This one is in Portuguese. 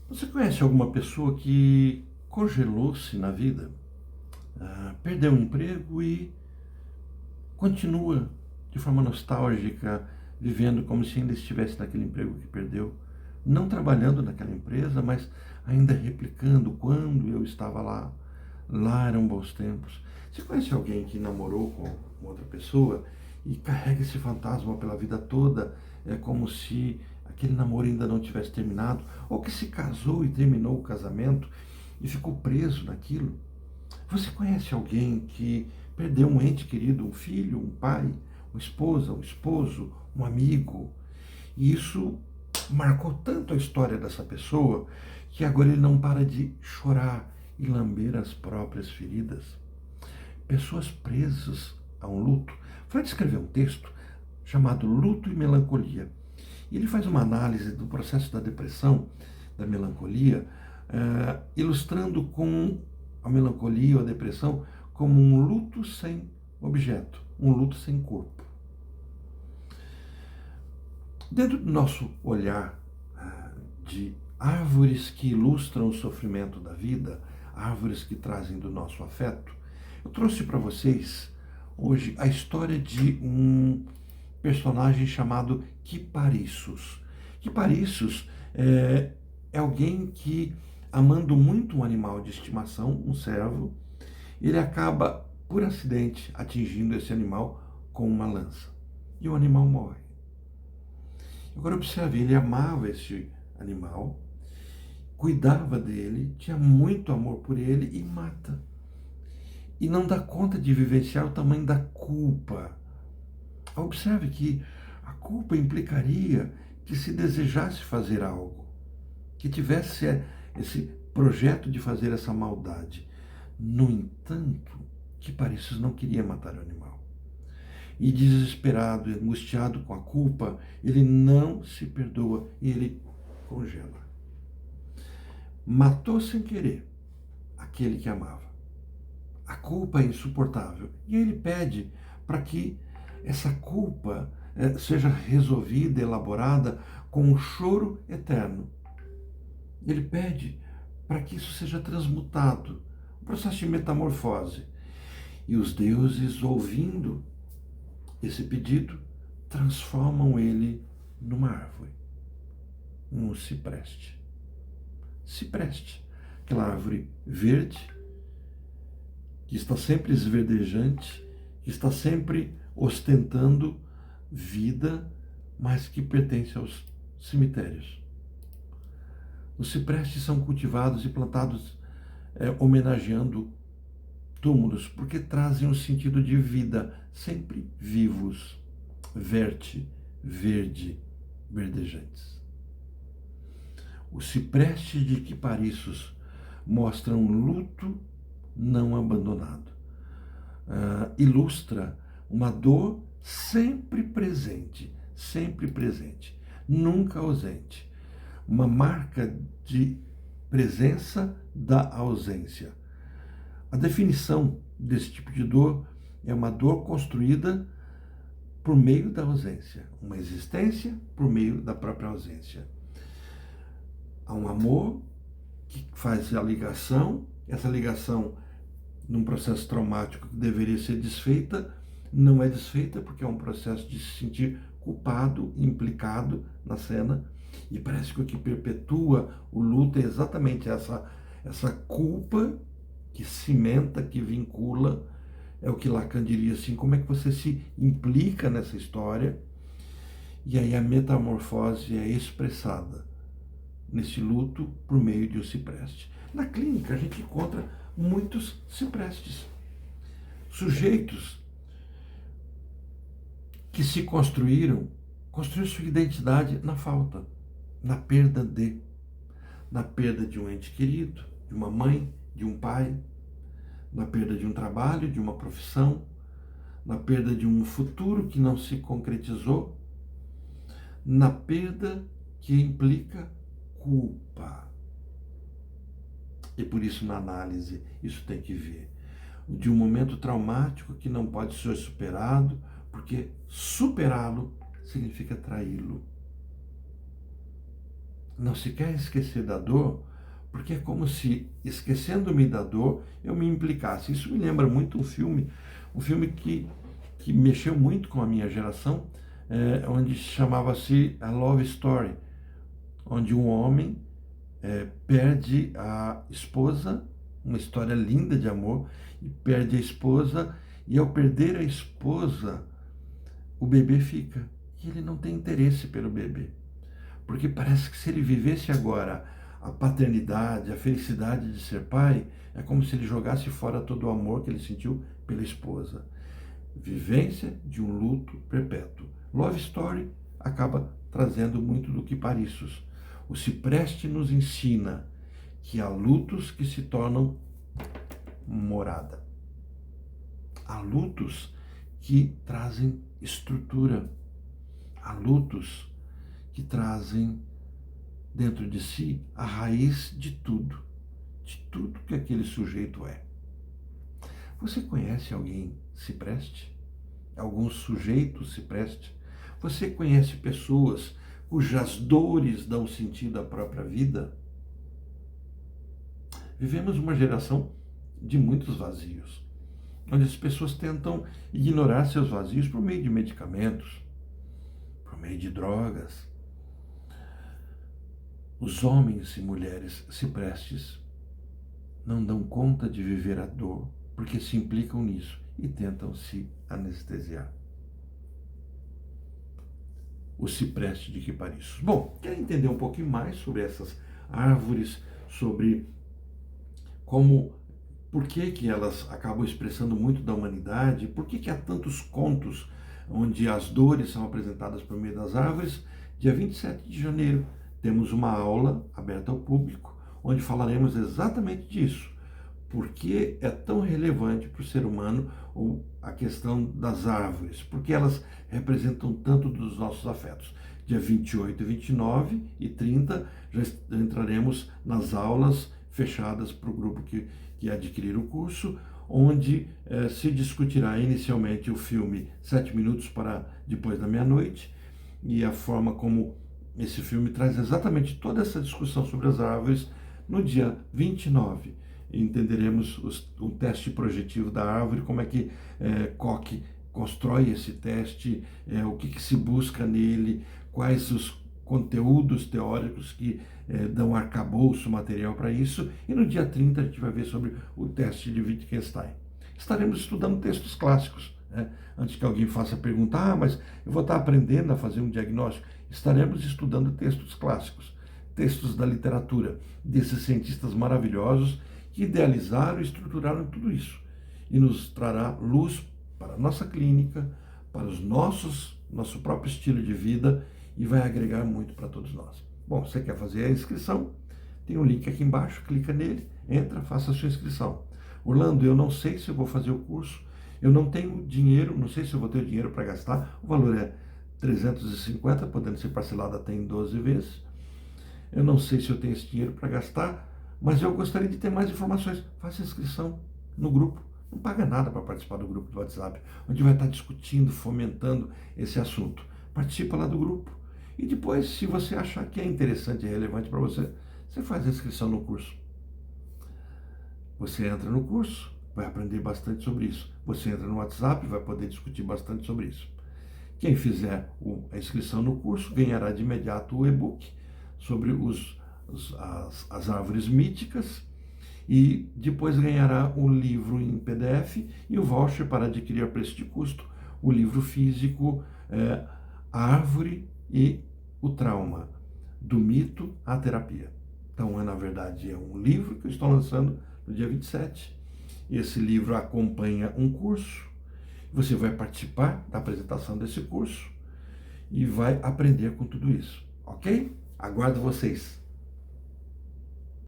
Você conhece alguma pessoa que congelou-se na vida, perdeu o emprego e continua de forma nostálgica, vivendo como se ainda estivesse naquele emprego que perdeu, não trabalhando naquela empresa, mas ainda replicando quando eu estava lá, lá eram bons tempos. Você conhece alguém que namorou com outra pessoa e carrega esse fantasma pela vida toda, é como se aquele namoro ainda não tivesse terminado, ou que se casou e terminou o casamento e ficou preso naquilo? Você conhece alguém que perdeu um ente querido, um filho, um pai, uma esposa, um esposo, um amigo, e isso marcou tanto a história dessa pessoa que agora ele não para de chorar e lamber as próprias feridas? Pessoas presas a um luto. Freud escreveu um texto chamado Luto e Melancolia. E ele faz uma análise do processo da depressão, da melancolia, ilustrando com a melancolia ou a depressão como um luto sem objeto, um luto sem corpo. Dentro do nosso olhar de árvores que ilustram o sofrimento da vida, árvores que trazem do nosso afeto, eu trouxe para vocês hoje a história de um personagem chamado Kiparissos. Kiparissos é alguém que, amando muito um animal de estimação, um cervo, ele acaba, por acidente, atingindo esse animal com uma lança. E o animal morre. Agora observe, ele amava esse animal, cuidava dele, tinha muito amor por ele e mata. E não dá conta de vivenciar o tamanho da culpa. Observe que a culpa implicaria que se desejasse fazer algo, que tivesse esse projeto de fazer essa maldade. No entanto, que Parecis não queria matar o animal. E desesperado, angustiado com a culpa, ele não se perdoa e ele congela. Matou sem querer aquele que amava. A culpa é insuportável. E ele pede para que essa culpa seja resolvida, elaborada com um choro eterno. Ele pede para que isso seja transmutado, um processo de metamorfose. E os deuses, ouvindo esse pedido, transformam ele numa árvore, num cipreste. Cipreste, aquela árvore verde, que está sempre esverdejante, que está sempre ostentando vida, mas que pertence aos cemitérios. Os ciprestes são cultivados e plantados homenageando túmulos, porque trazem um sentido de vida, sempre vivos, verde, verdejantes. Os ciprestes de Kiparissos mostram um luto não abandonado. Ilustra uma dor sempre presente, nunca ausente. Uma marca de presença da ausência. A definição desse tipo de dor é uma dor construída por meio da ausência, uma existência por meio da própria ausência. Há um amor que faz a ligação, essa ligação num processo traumático que deveria ser desfeita, não é desfeita porque é um processo de se sentir culpado, implicado na cena, e parece que o que perpetua o luto é exatamente essa culpa que cimenta, que vincula, é o que Lacan diria assim, como é que você se implica nessa história, e aí a metamorfose é expressada nesse luto por meio de um cipreste. Na clínica a gente encontra muitos ciprestes, sujeitos que se construíram sua identidade na falta, na perda de um ente querido, de uma mãe, de um pai, na perda de um trabalho, de uma profissão, na perda de um futuro que não se concretizou, na perda que implica culpa. E por isso, na análise, isso tem que ver de um momento traumático que não pode ser superado, porque superá-lo significa traí-lo. não se quer esquecer da dor, porque é como se, esquecendo-me da dor, eu me implicasse. Isso me lembra muito um filme que mexeu muito com a minha geração, onde chamava-se A Love Story, onde um homem perde a esposa, uma história linda de amor, e perde a esposa, e ao perder a esposa, o bebê fica. E ele não tem interesse pelo bebê. Porque parece que se ele vivesse agora a paternidade, a felicidade de ser pai, é como se ele jogasse fora todo o amor que ele sentiu pela esposa. Vivência de um luto perpétuo. Love Story acaba trazendo muito do que Parissus. O Cipreste nos ensina que há lutos que se tornam morada. Há lutos que trazem estrutura. Há lutos que trazem dentro de si a raiz de tudo que aquele sujeito é. Você conhece alguém cipreste? Algum sujeito cipreste? Você conhece pessoas cujas dores dão sentido à própria vida? Vivemos uma geração de muitos vazios, onde as pessoas tentam ignorar seus vazios por meio de medicamentos, por meio de drogas. Os homens e mulheres ciprestes não dão conta de viver a dor porque se implicam nisso e tentam se anestesiar. O cipreste de Kiparissus. Bom, quer entender um pouquinho mais sobre essas árvores, sobre por que elas acabam expressando muito da humanidade, por que há tantos contos onde as dores são apresentadas por meio das árvores? Dia 27 de janeiro temos uma aula aberta ao público, onde falaremos exatamente disso. Por que é tão relevante para o ser humano a questão das árvores? Porque elas representam tanto dos nossos afetos. Dia 28, 29 e 30 já entraremos nas aulas fechadas para o grupo que adquirir o curso, onde se discutirá inicialmente o filme 7 minutos para depois da meia-noite, e a forma como esse filme traz exatamente toda essa discussão sobre as árvores. No dia 29, entenderemos o teste projetivo da árvore, como é que Koch constrói esse teste, o que se busca nele, quais os conteúdos teóricos que dão arcabouço material para isso. E no dia 30 a gente vai ver sobre o teste de Wittgenstein. Estaremos estudando textos clássicos. Antes que alguém faça a pergunta, mas eu vou estar aprendendo a fazer um diagnóstico. Estaremos estudando textos clássicos, textos da literatura, desses cientistas maravilhosos que idealizaram e estruturaram tudo isso. E nos trará luz para a nossa clínica, para os nosso próprio estilo de vida, e vai agregar muito para todos nós. Bom, você quer fazer a inscrição? Tem um link aqui embaixo, clica nele, entra, faça a sua inscrição. Orlando, eu não sei se eu vou fazer o curso, eu não tenho dinheiro, não sei se eu vou ter dinheiro para gastar, o valor é 350, podendo ser parcelado até em 12 vezes. Eu não sei se eu tenho esse dinheiro para gastar, mas eu gostaria de ter mais informações. Faça inscrição no grupo. Não paga nada para participar do grupo do WhatsApp, onde vai estar discutindo, fomentando esse assunto. Participa lá do grupo. E depois, se você achar que é interessante e relevante para você, você faz a inscrição no curso. Você entra no curso, vai aprender bastante sobre isso. Você entra no WhatsApp, vai poder discutir bastante sobre isso. Quem fizer a inscrição no curso ganhará de imediato o e-book sobre as árvores míticas, e depois ganhará o livro em PDF e o voucher para adquirir a preço de custo, o livro físico, A Árvore e o Trauma, do mito à terapia. Então, na verdade, é um livro que eu estou lançando no dia 27. Esse livro acompanha um curso. Você vai participar da apresentação desse curso e vai aprender com tudo isso, ok? Aguardo vocês.